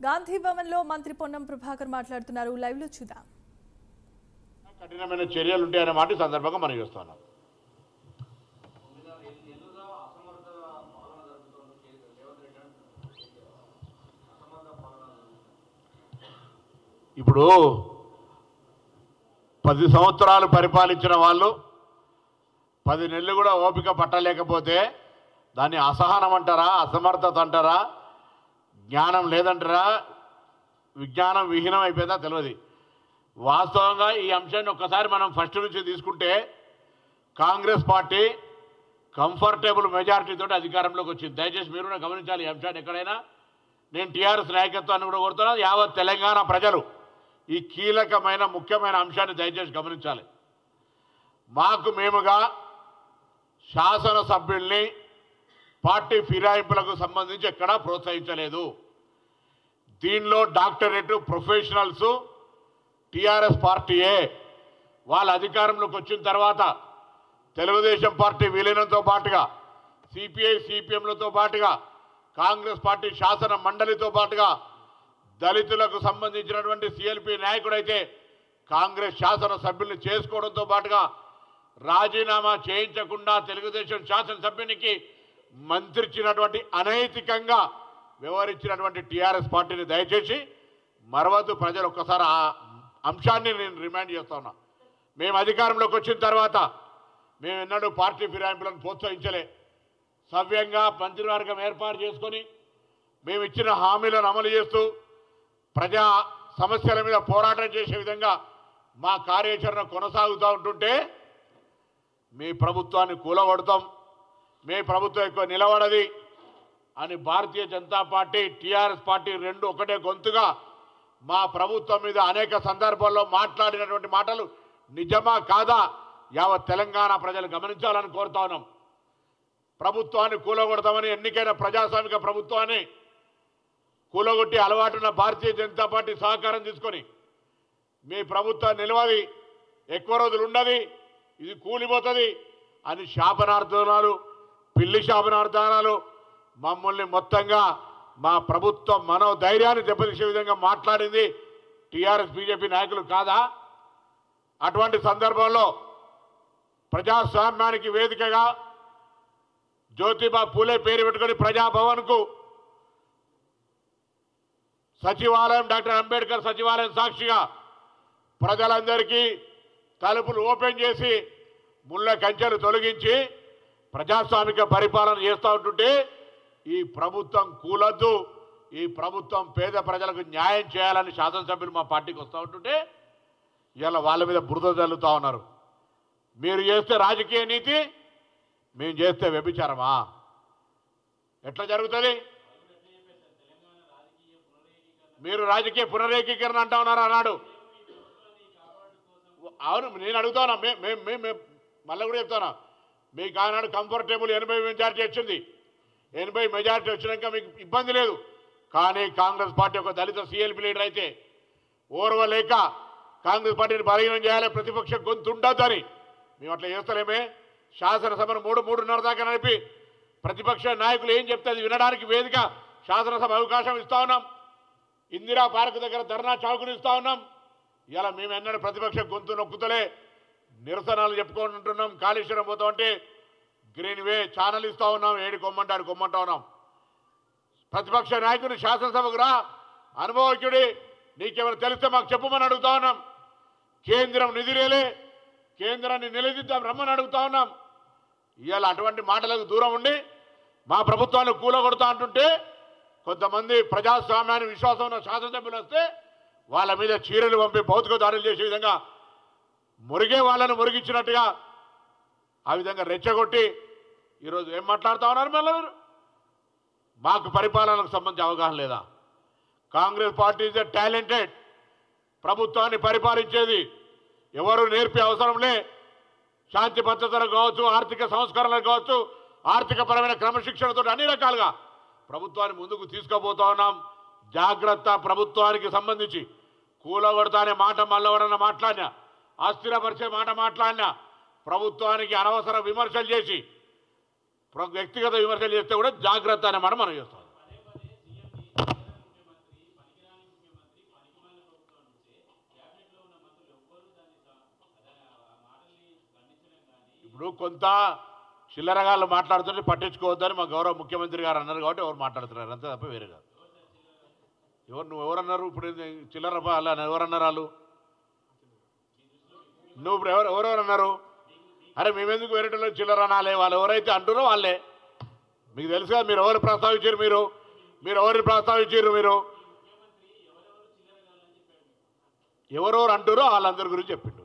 గాంధీ భవన్లో మంత్రి పొన్నం ప్రభాకర్ మాట్లాడుతున్నారు. లైవ్ లో చూద్దాం. కఠినమైన చర్యలు ఉంటాయనే మాట సందర్భంగా మనం చూస్తున్నాం. ఇప్పుడు 10 సంవత్సరాలు పరిపాలించిన వాళ్ళు 10 నెలలు కూడా ఓపిక పట్టలేకపోతే దాన్ని అసహనం అంటారా, అసమర్థత అంటారా, జ్ఞానం లేదంటారా, విజ్ఞానం విహీనం అయిపోయిందా తెలియదు. వాస్తవంగా ఈ అంశాన్ని ఒక్కసారి మనం ఫస్ట్ నుంచి తీసుకుంటే కాంగ్రెస్ పార్టీ కంఫర్టబుల్ మెజారిటీతో అధికారంలోకి వచ్చింది. దయచేసి మీరు కూడా గమనించాలి ఈ అంశాన్ని. ఎక్కడైనా నేను టీఆర్ఎస్ నాయకత్వాన్ని కూడా కోరుతున్నాను, యావత్ తెలంగాణ ప్రజలు ఈ కీలకమైన ముఖ్యమైన అంశాన్ని దయచేసి గమనించాలి. మాకు మేముగా శాసనసభ్యుల్ని పార్టీ ఫిరాయింపులకు సంబంధించి ఎక్కడా ప్రోత్సహించలేదు. దీనిలో డాక్టరేట్ ప్రొఫెషనల్స్ టీఆర్ఎస్ పార్టీయే. వాళ్ళ అధికారంలోకి వచ్చిన తర్వాత తెలుగుదేశం పార్టీ విలీనంతో పాటుగా సిపిఐ సిపిఎంలతో పాటుగా కాంగ్రెస్ పార్టీ శాసన మండలితో పాటుగా దళితులకు సంబంధించినటువంటి సిఎల్పి నాయకుడైతే కాంగ్రెస్ శాసనసభ్యుల్ని చేసుకోవడంతో పాటుగా రాజీనామా చేయించకుండా తెలుగుదేశం శాసనసభ్యునికి మంత్రిచ్చినటువంటి అనైతికంగా వ్యవహరించినటువంటి టీఆర్ఎస్ పార్టీని దయచేసి మరవద్దు ప్రజలు. ఒక్కసారి ఆ అంశాన్ని నేను రిమైండ్ చేస్తా ఉన్నా. మేము అధికారంలోకి వచ్చిన తర్వాత మేము ఎన్నడూ పార్టీ ఫిరాయింపులను ప్రోత్సహించలే. సవ్యంగా మంత్రివర్గం ఏర్పాటు చేసుకొని మేము ఇచ్చిన హామీలను అమలు చేస్తూ ప్రజా సమస్యల మీద పోరాటం చేసే విధంగా మా కార్యాచరణ కొనసాగుతూ ఉంటుంటే మీ ప్రభుత్వాన్ని కూలగొడతాం, మీ ప్రభుత్వం ఎక్కువ నిలబడది అని Bharatiya Janata party TRS party రెండు ఒకటే గొంతుగా మా ప్రభుత్వం మీద అనేక సందర్భాల్లో మాట్లాడినటువంటి మాటలు నిజమా కాదా యావత్ తెలంగాణ ప్రజలు గమనించాలని కోరుతా ఉన్నాం. ప్రభుత్వాన్ని కూలగొడతామని, ఎన్నికైన ప్రజాస్వామిక ప్రభుత్వాన్ని కూలగొట్టి అలవాటున్న భారతీయ జనతా పార్టీ సహకారం తీసుకొని మీ ప్రభుత్వం నిలవది, ఎక్కువ రోజులు ఉండదు, ఇది కూలిపోతుంది అని శాపనార్థాలు, పిల్లి శాపనార్థాలు మమ్మల్ని మొత్తంగా మా ప్రభుత్వం మనోధైర్యాన్ని దెబ్బతీసే విధంగా మాట్లాడింది టీఆర్ఎస్ బీజేపీ నాయకులు కాదా? అటువంటి సందర్భంలో ప్రజాస్వామ్యానికి వేదికగా జ్యోతిబా పూలే పేరు పెట్టుకొని ప్రజాభవన్కు సచివాలయం, డాక్టర్ అంబేద్కర్ సచివాలయం సాక్షిగా ప్రజలందరికీ తలుపులు ఓపెన్ చేసి ముళ్ళ కంచెలు తొలగించి ప్రజాస్వామిక పరిపాలన చేస్తూ ఉంటుంటే ఈ ప్రభుత్వం కూలద్దు, ఈ ప్రభుత్వం పేద ప్రజలకు న్యాయం చేయాలని శాసనసభ్యులు మా పార్టీకి వస్తూ ఉంటుంటే ఇలా వాళ్ళ మీద బురద చల్లుతూ ఉన్నారు. మీరు చేస్తే రాజకీయ నీతి, మేము చేస్తే వ్యభిచారమా? ఎట్లా జరుగుతుంది? మీరు రాజకీయ పునరేకీకరణ అంటా ఉన్నారు అన్నాడు. అవును, నేను అడుగుతాను, మళ్ళీ కూడా చెప్తాను, మీకు ఆనాడు కంఫర్టబుల్ 80 మెజార్టీ వచ్చింది. 80 మెజార్టీ వచ్చినాక మీకు ఇబ్బంది లేదు. కానీ కాంగ్రెస్ పార్టీ ఒక దళిత సిఎల్పి లీడర్ అయితే ఓర్వలేక కాంగ్రెస్ పార్టీని బలహీనం చేయాలి, ప్రతిపక్ష గొంతు ఉండొద్దని మేము అట్లా చేస్తలేమే. శాసనసభను 3-3:30 దాకా నడిపి ప్రతిపక్ష నాయకులు ఏం చెప్తే అది వినడానికి వేదిక శాసనసభ అవకాశం ఇస్తా ఉన్నాం. ఇందిరా పార్క్ దగ్గర ధర్నా చౌకుని ఇస్తా ఉన్నాం. ఇలా మేము ఎన్నడూ ప్రతిపక్ష గొంతు నొక్కుతలే నిరసనలు చెప్పుకుంటున్నాం. కాళేశ్వరం పోతా ఉంటే గ్రీన్ వే ఛానల్ ఇస్తా ఉన్నాం, ఏడు కొమ్మంటాడు కొమ్మంటా ఉన్నాం. ప్రతిపక్ష నాయకుని శాసనసభకు రా, అనుభవజ్ఞుడి, నీకెవరు తెలిస్తే మాకు చెప్పమని అడుగుతా ఉన్నాం. కేంద్రం నిధులేలే, కేంద్రాన్ని నిలదీద్దాం రమ్మని అడుగుతా ఉన్నాం. ఇవాళ అటువంటి మాటలకు దూరం ఉండి మా ప్రభుత్వాన్ని కూలగొడతా అంటుంటే కొంతమంది ప్రజాస్వామ్యాన్ని విశ్వాసం ఉన్న శాసనసభ్యులు వస్తే వాళ్ళ మీద చీరలు పంపి భౌతిక దాడులు చేసే విధంగా మురిగే వాళ్ళను మురిగించినట్టుగా ఆ విధంగా రెచ్చగొట్టి ఈరోజు ఏం మాట్లాడుతూ ఉన్నారు? మళ్ళీ మీరు మాకు పరిపాలనకు సంబంధించి అవగాహన లేదా? Congress party is a talented, ప్రభుత్వాన్ని పరిపాలించేది ఎవరు నేర్పే అవసరం లే. శాంతి భద్రతలు కావచ్చు, ఆర్థిక సంస్కరణలు కావచ్చు, ఆర్థిక పరమైన క్రమశిక్షణతో అన్ని రకాలుగా ప్రభుత్వాన్ని ముందుకు తీసుకుపోతా ఉన్నాం. జాగ్రత్త, ప్రభుత్వానికి సంబంధించి కూలగొడతా అనే మాట మళ్ళీ ఎవరన్నా మాట్లాడినా, అస్థిరపరిచే మాట మాట్లాడినా, ప్రభుత్వానికి అనవసర విమర్శలు చేసి వ్యక్తిగత విమర్శలు చేస్తే కూడా జాగ్రత్త అనే మాట మనం చేస్తాం. ఇప్పుడు కొంత చిల్లరగాళ్ళు మాట్లాడుతుంటే పట్టించుకోవద్దని మా గౌరవ ముఖ్యమంత్రి గారు అన్నారు కాబట్టి ఎవరు మాట్లాడుతున్నారు అంతే తప్ప వేరే కాదు. నువ్వు ఎవరన్నారు ఇప్పుడు చిల్లర అలా ఎవరన్నారు వాళ్ళు నువ్వు ఇప్పుడు ఎవరెవరు అన్నారు? అరే మేమెందుకు వేరేటలో చిల్లర అనాలే, వాళ్ళు ఎవరైతే అంటారో వాళ్ళే. మీకు తెలుసు కదా మీరు ఎవరు ప్రస్తావించారు, మీరు ఎవరిని ప్రస్తావించారు, మీరు ఎవరెవరు అంటారో వాళ్ళందరి గురించి చెప్పిండు.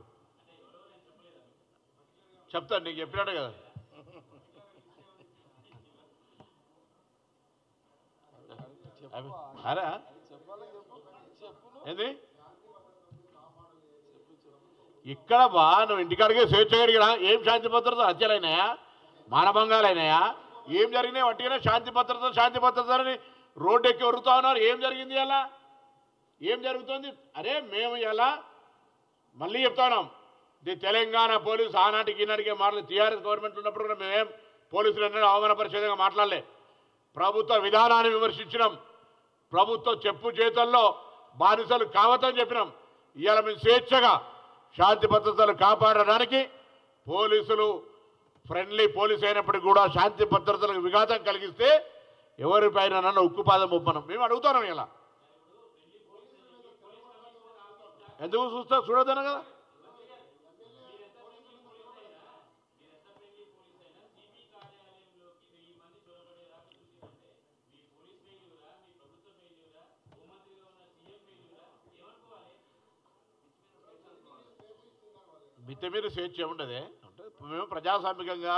చెప్తాను నీకు చెప్పినట్టు కదా. అరే ఏంది ఇక్కడ బా నువ్వు ఇంటికాడికే స్వేచ్ఛ కలిగినా ఏం శాంతి భద్రత హత్యలైనాయా, మానభంగాలైనాయా, ఏం జరిగినాయి? వట్టిగానే శాంతి భద్రతని రోడ్డు ఎక్కి వరుకుతా ఉన్నారు. ఏం జరిగింది ఇలా, ఏం జరుగుతుంది? అరే మేము ఇలా మళ్ళీ చెప్తా ఉన్నాం, ఇది తెలంగాణ పోలీసు ఆనాటికి ఈనాటికే మాటలు టీఆర్ఎస్ గవర్నమెంట్ ఉన్నప్పుడు కూడా మేమేం పోలీసులు ఎన్నడూ అవమానపరిచేదంగా మాట్లాడలే. ప్రభుత్వ విధానాన్ని విమర్శించినాం, ప్రభుత్వ చెప్పు చేతల్లో బానిసలు కావద్దని చెప్పినాం. ఇవాళ మేము స్వేచ్ఛగా శాంతి భద్రతలు కాపాడడానికి పోలీసులు ఫ్రెండ్లీ పోలీసు అయినప్పటికీ కూడా శాంతి భద్రతలకు విఘాతం కలిగిస్తే ఎవరిపైన నన్ను ఉక్కుపాదం ఒప్పనం మేము అడుగుతున్నాం. ఇలా ఎందుకు చూడొద్దన కదా. మిత్త మీరు స్వేచ్ఛ ఉండదే అంటే మేము ప్రజాస్వామికంగా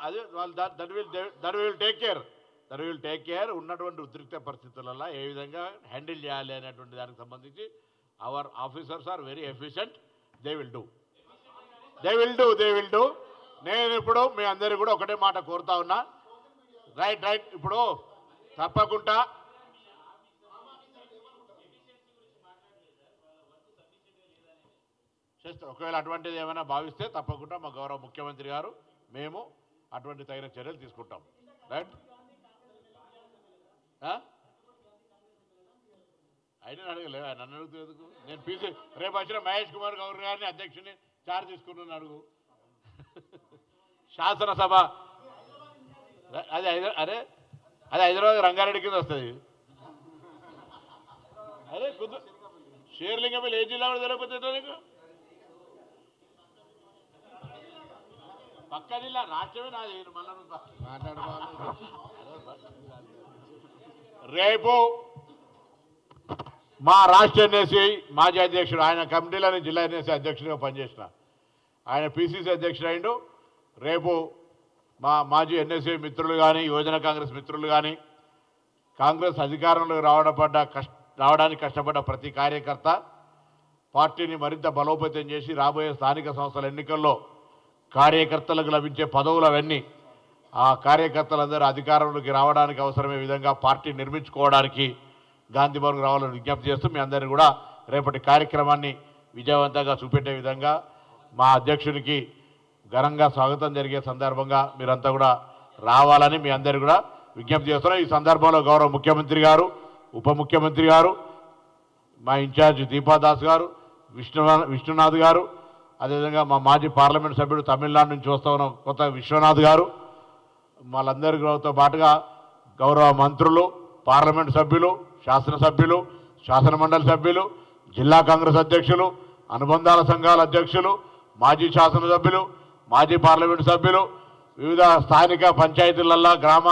అదే వాళ్ళు దట్ విల్ టేక్ కేర్ ఉన్నటువంటి ఉద్రిక్త పరిస్థితులలో ఏ విధంగా హ్యాండిల్ చేయాలి అనేటువంటి దానికి సంబంధించి our officers are very efficient. They will do. నేను ఇప్పుడు మీ అందరికీ కూడా ఒకటే మాట కోరుతా ఉన్నా. రైట్ ఇప్పుడు తప్పకుండా చేస్తారు. ఒకవేళ అటువంటిది ఏమైనా భావిస్తే తప్పకుండా మా గౌరవ ముఖ్యమంత్రి గారు మేము అటువంటి తగిన చర్యలు తీసుకుంటాం. రైట్ అయినా అడగలే, నన్ను అడుగుతుంది. నేను పీసీ రేపు వచ్చిన మహేష్ కుమార్ గౌర్ గారిని అధ్యక్షుని చార్జ్ తీసుకున్నాను అడుగు. శాసనసభ అది హైదరాబాద్ రంగారెడ్డి కింద వస్తుంది. అదే షేర్లింగం ఏ జిల్లా కూడా తెలియకపోతే నీకు పక్క జిల్లా రాష్ట్రమే నాది. రేపు మా రాష్ట్ర ఎన్ఎస్సీ మాజీ అధ్యక్షుడు, ఆయన కమిటీలోని జిల్లా ఎన్ఎస్సీ అధ్యక్షుడిగా పనిచేసిన ఆయన పిసిసి అధ్యక్షుడు అయిండు. రేపు మా మాజీ ఎన్ఎస్సీ మిత్రులు కానీ యువజన కాంగ్రెస్ మిత్రులు కానీ కాంగ్రెస్ అధికారంలోకి రావడానికి కష్టపడ్డ ప్రతి కార్యకర్త పార్టీని మరింత బలోపేతం చేసి రాబోయే స్థానిక సంస్థల ఎన్నికల్లో కార్యకర్తలకు లభించే పదవులు అవన్నీ ఆ కార్యకర్తలందరూ అధికారంలోకి రావడానికి అవసరమే విధంగా పార్టీ నిర్మించుకోవడానికి గాంధీ భవన్కు రావాలని విజ్ఞప్తి చేస్తూ మీ అందరినీ కూడా రేపటి కార్యక్రమాన్ని విజయవంతంగా చూపెట్టే విధంగా మా అధ్యక్షునికి ఘనంగా స్వాగతం జరిగే సందర్భంగా మీరంతా కూడా రావాలని మీ అందరికీ కూడా విజ్ఞప్తి చేస్తున్నాం. ఈ సందర్భంలో గౌరవ ముఖ్యమంత్రి గారు, ఉప ముఖ్యమంత్రి గారు, మా ఇన్ఛార్జ్ దీపాదాస్ గారు, విష్ణునాథ్ గారు, అదేవిధంగా మా మాజీ పార్లమెంట్ సభ్యుడు తమిళనాడు నుంచి వస్తూ ఉన్న కొత్త విశ్వనాథ్ గారు, వాళ్ళందరితో పాటుగా గౌరవ మంత్రులు, పార్లమెంట్ సభ్యులు, శాసనసభ్యులు, శాసనమండలి సభ్యులు, జిల్లా కాంగ్రెస్ అధ్యక్షులు, అనుబంధాల సంఘాల అధ్యక్షులు, మాజీ శాసనసభ్యులు, మాజీ పార్లమెంటు సభ్యులు, వివిధ స్థానిక పంచాయతీలల్లో గ్రామ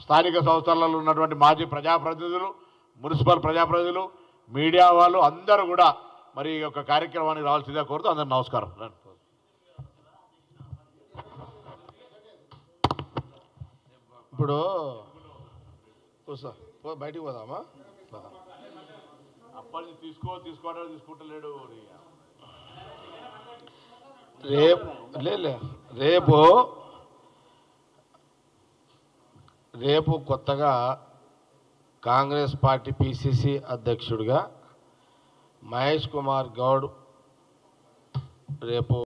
స్థానిక సంస్థలలో ఉన్నటువంటి మాజీ ప్రజాప్రతినిధులు, మున్సిపల్ ప్రజాప్రతినిధులు, మీడియా వాళ్ళు అందరూ కూడా మరి ఈ యొక్క కార్యక్రమానికి రావాల్సిందిగా కోరుతూ అందరూ నమస్కారం. ఇప్పుడు బయటికి పోదామా? అప్పటి తీసుకుంటలేడు. రేపు కొత్తగా కాంగ్రెస్ పార్టీ పిసిసి అధ్యక్షుడిగా మహేష్ కుమార్ గౌడ్ రేపు